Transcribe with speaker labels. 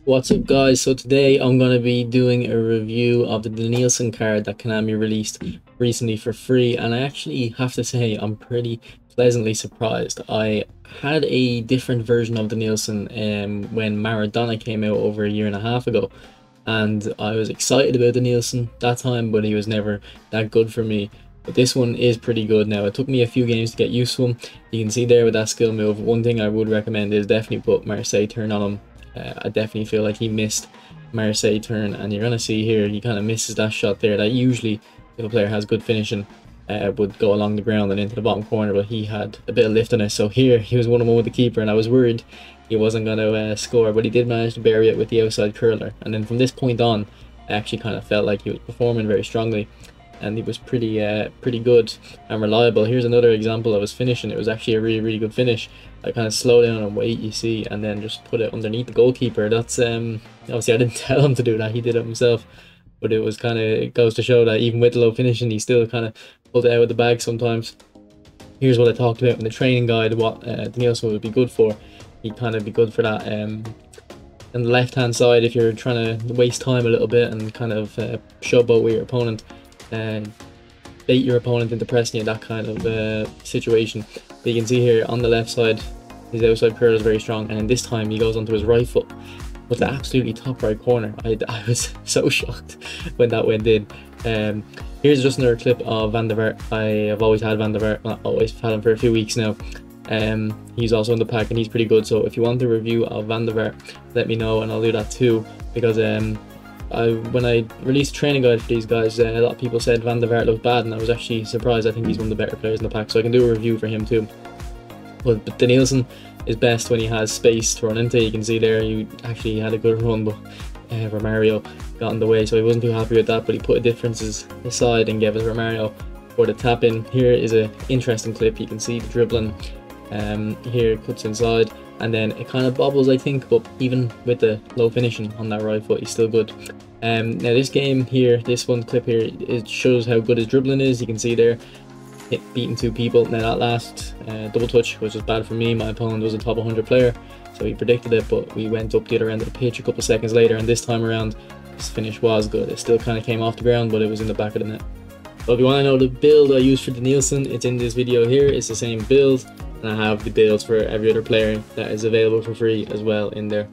Speaker 1: What's up, guys? So today I'm going to be doing a review of the Denilson card that Konami released recently for free, and I actually have to say I'm pretty pleasantly surprised. I had a different version of Denilson when Maradona came out over a year and a half ago, and I was excited about Denilson that time, but he was never that good for me. But this one is pretty good now. It took me a few games to get used to him. You can see there with that skill move, one thing I would recommend is definitely put Marseille turn on him. I definitely feel like he missed Marseille turn, and you're going to see here he kind of misses that shot there that usually, if a player has good finishing, would go along the ground and into the bottom corner, but he had a bit of lift on it. So here he was 1-on-1 with the keeper, and I was worried he wasn't going to score, but he did manage to bury it with the outside curler. And then from this point on, I actually kind of felt like he was performing very strongly, and he was pretty good and reliable. Here's another example of his finishing. It was actually a really good finish. I kind of slow down and wait, you see, and then just put it underneath the goalkeeper. That's obviously I didn't tell him to do that, he did it himself, but it was kind of, it goes to show that even with the low finishing, he still kind of pulled it out of the bag sometimes. Here's what I talked about in the training guide, what Denilson would be good for. He'd kind of be good for that on the left hand side if you're trying to waste time a little bit and kind of showboat with your opponent, and bait your opponent into pressing you, that kind of situation. But you can see here on the left side, his outside curl is very strong, and this time he goes onto his right foot with the absolutely top right corner. I was so shocked when that went in. Here's just another clip of Van der Vaart. I have always had Van der Vaart, not always, had him for a few weeks now. He's also in the pack and he's pretty good, so if you want a review of Van der Vaart, let me know and I'll do that too, because when I released a training guide for these guys, a lot of people said Van der Vaart looked bad, and I was actually surprised. I think he's one of the better players in the pack, so I can do a review for him too. But Denilson is best when he has space to run into. You can see there he actually had a good run, but Romario got in the way, so he wasn't too happy with that, but he put differences aside and gave us Romario for the tap in. Here is an interesting clip. You can see the dribbling. Here it cuts inside, and then it kind of bobbles, I think, but even with the low finishing on that right foot, he's still good. Now this game here, this one clip here, it shows how good his dribbling is. You can see there, beating two people. Now that last double touch was just bad for me. My opponent was a top 100 player, so he predicted it, but we went up the other end of the pitch a couple of seconds later, and this time around, his finish was good. It still kind of came off the ground, but it was in the back of the net. So if you want to know the build I used for Denilson, it's in this video here. It's the same build, and I have the builds for every other player that is available for free as well in there.